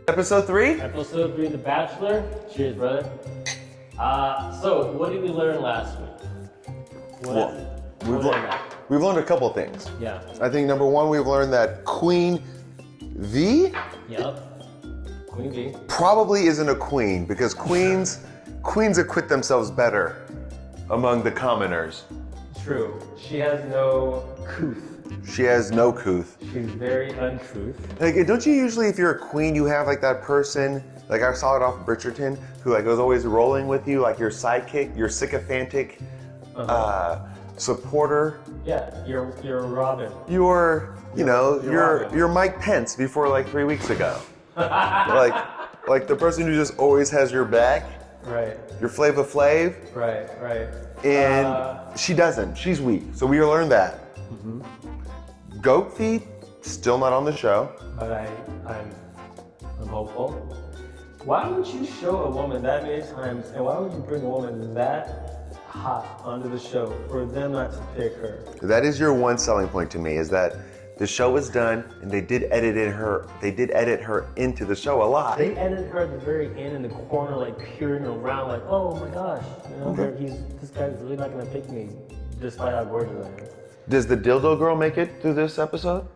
Episode 3? Episode 3, The Bachelor. Cheers, brother. So, what did we learn last week? We've learned a couple things. Yeah. I think number one, we've learned that Queen V Yep. Queen V. probably isn't a queen because queens acquit themselves better among the commoners. True. She has no couth. She has no couth. She's very uncouth. Like, don't you usually, if you're a queen, you have like that person, like I saw it off Bridgerton, who like was always rolling with you, like your sidekick, your sycophantic supporter. Yeah, you're Robin. You're Robin. you're Mike Pence before like 3 weeks ago. like the person who just always has your back. Right. Your Flava Flav. Right. And she doesn't. She's weak. So we learned that. Mm-hmm. Goat feet, still not on the show. But I'm hopeful. Why would you show a woman that many times, and why would you bring a woman that hot onto the show for them not to pick her? That is your one selling point to me, is that the show was done and they did edit her into the show a lot. They edited her at the very end in the corner, like peering around, like, oh my gosh, this guy's really not gonna pick me, despite how gorgeous I am. Does the dildo girl make it through this episode?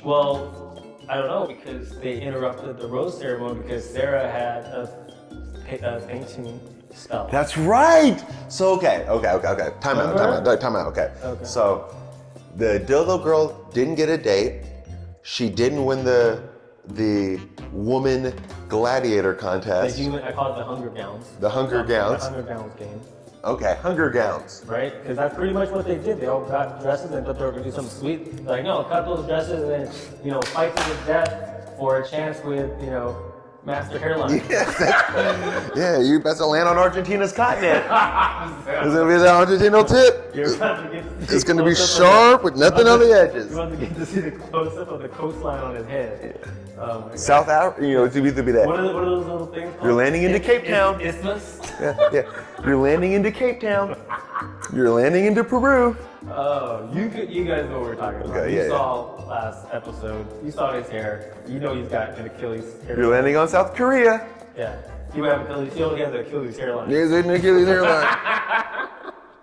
Well, I don't know, because they interrupted the rose ceremony because Sarah had a painting spell. That's right. So okay. Time out. Okay. So the dildo girl didn't get a date. She didn't win the woman gladiator contest. I call it the Hunger Gowns. The Hunger Gowns. The Hunger Gowns game. Okay, Hunger Gowns. Right? Because that's pretty much what they did. They all got dresses and thought they were going to do something sweet. They're like, no, cut those dresses and, fight to the death for a chance with, Master Hairline. Yeah, you best to land on Argentina's continent. It's going to be the Argentino tip. You're about to get to see It's going to be close-up sharp with nothing on the edges. You're about to get to see the close-up of the coastline on his head. Oh my God. South Africa, it's either be that. What are those little things called? You're landing into Cape Town. Isthmus? Yeah. You're landing into Cape Town. You're landing into Peru. Oh, you guys know what we're talking about. Okay, You saw last episode. You saw his hair. You know he's got an Achilles hairline. You're landing on South Korea. Yeah. He only has the Achilles hairline. There's an Achilles hairline.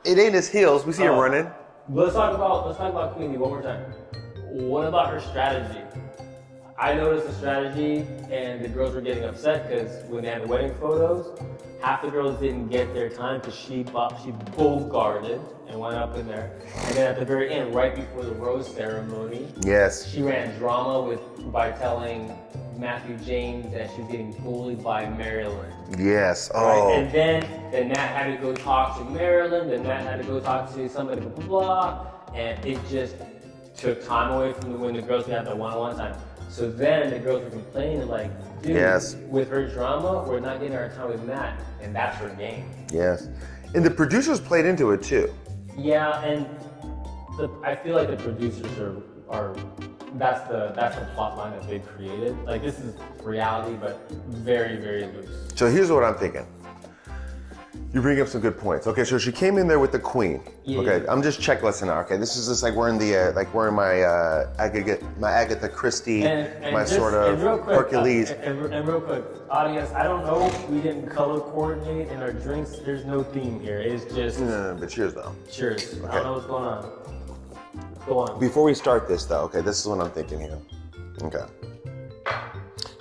It ain't his heels. We see him running. Let's talk about Queenie one more time. What about her strategy? I noticed the strategy, and the girls were getting upset because when they had the wedding photos, half the girls didn't get their time because she bull guarded and went up in there. And then at the very end, right before the rose ceremony, Yes. she ran drama by telling Matthew James that she was getting bullied by Marilyn. Yes. Right? Oh. And then Nat had to go talk to Marilyn, then Nat had to go talk to somebody, blah, blah, blah. And it just took time away from when the girls had the one-on-one time. So then the girls were complaining like, dude, Yes. with her drama, we're not getting our time with Matt, and that's her game. Yes. And the producers played into it too. Yeah, and I feel like the producers are that's the plot line that they created. Like, this is reality, but very, very loose. So here's what I'm thinking. You bring up some good points. Okay, so she came in there with the queen. Yeah. Okay, I'm just checklisting now. Okay, this is just like we're in my Agatha Christie, sort of real quick, Hercules. And real quick, audience, I don't know. We didn't color coordinate in our drinks. There's no theme here. It's just No, but cheers though. cheers. I don't know what's going on. Go on. Before we start this though, okay, this is what I'm thinking here. Okay.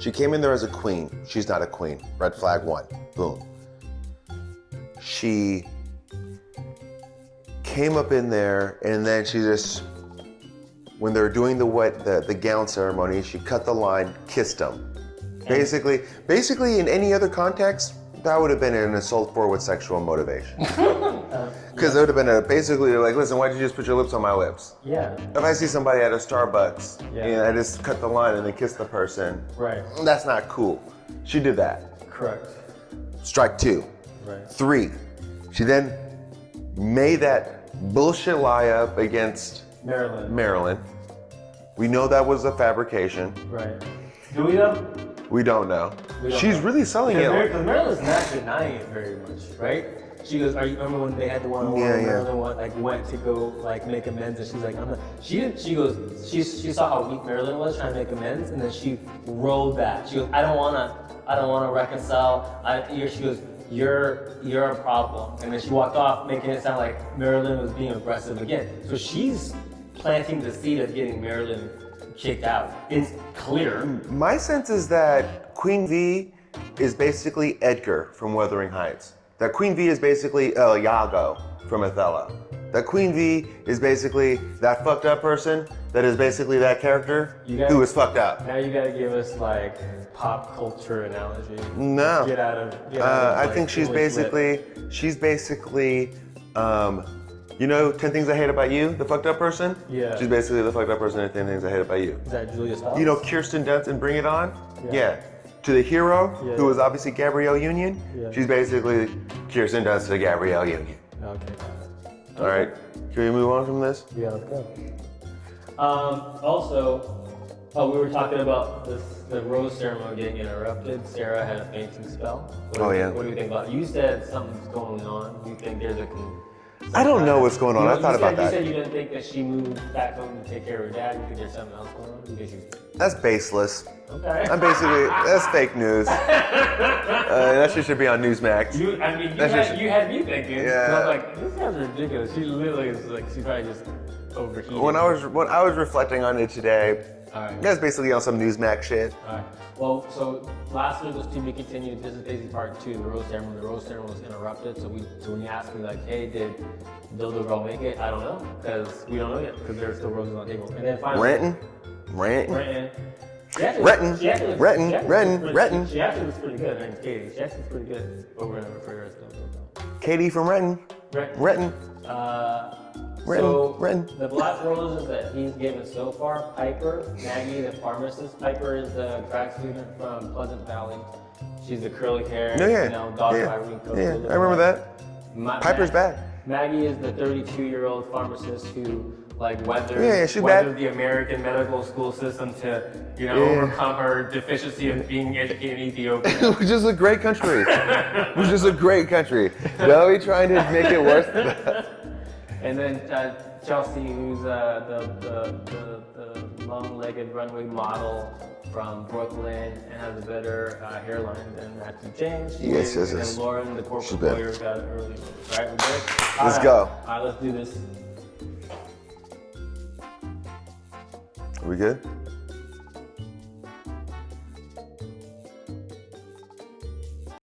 She came in there as a queen. She's not a queen. Red flag 1. Boom. She came up in there and then she just, when they were doing the gown ceremony, she cut the line, kissed him. Basically in any other context, that would have been an assault for with sexual motivation. Because it would have been basically like, listen, why'd you just put your lips on my lips? Yeah. If I see somebody at a Starbucks and I just cut the line and then kiss the person, Right. that's not cool. She did that. Correct. Strike 2. Right. 3. She then made that bullshit lie up against Marilyn. We know that was a fabrication. Right. Do we know? We don't know. We don't She's know. really selling it. Because Marilyn's not denying it very much, right? She goes, "Are you remember when they had the one where Marilyn went to go like make amends?" And she's like, "I'm not." She didn't. She goes, she saw how weak Marilyn was trying to make amends, and then she rolled that. She goes, "I don't wanna reconcile." She goes, "You're a problem," and then she walked off, making it sound like Marilyn was being aggressive again. So she's planting the seed of getting Marilyn kicked out. It's clear. My sense is that Queen V is basically Edgar from Wuthering Heights. That Queen V is basically El Iago from Othello. That Queen V is basically that fucked up person that is basically that character who is fucked up. Now you gotta give us like pop culture analogy. No. Get out of I like, think she's basically, you know 10 Things I Hate About You, the fucked up person? Yeah. She's basically the fucked up person in 10 Things I Hate About You. Is that Julia Stiles? You know Kirsten Dunst in Bring It On? Yeah. To the hero, Yeah. who was obviously Gabrielle Union, she's basically Kirsten Dunst to Gabrielle Union. Okay. All right, can we move on from this? Yeah, let's go. Also, we were talking about the rose ceremony getting interrupted. Sarah had a fainting spell. What do you think about it? You said something's going on. You think there's I don't know what's going on. I thought about that. You said you didn't think that she moved back home to take care of her dad. You think there's something else going on? That's baseless. Okay. That's fake news. That shit should be on Newsmax. You had me thinking. Yeah. I was like, this guy's ridiculous. She literally is like, she's probably just overheated. When I was reflecting on it today, Alright. that's basically on some Newsmax shit. Alright. Well, so last week was to be continued. This is basically part 2, the rose ceremony. The rose ceremony was interrupted. So when you ask me like, hey, did Dildo Girl make it? I don't know, because we don't know yet, because there's still roses on the table. And then finally, Renton. She actually looks pretty good. Her name's Katie. She actually looks pretty good over in her refrigerator still. Katie from Renton. Renton. Renton. The black roses that he's given so far, Piper, Maggie, the pharmacist. Piper is the grad student from Pleasant Valley. She's the curly hair, daughter of Irene Cook. Yeah, I remember that. Piper's bad. Maggie is the 32-year-old pharmacist who weathered the American medical school system to, overcome her deficiency of being educated in Ethiopia. Which is a great country. Now we trying to make it worse. And then Chelsea, who's the long-legged runway model from Brooklyn and has a better hairline than Matthew James. Yes. And Lauren, the corporate lawyer, got an early rose. Right, we're good? Let's go. All right, let's do this. Are we good?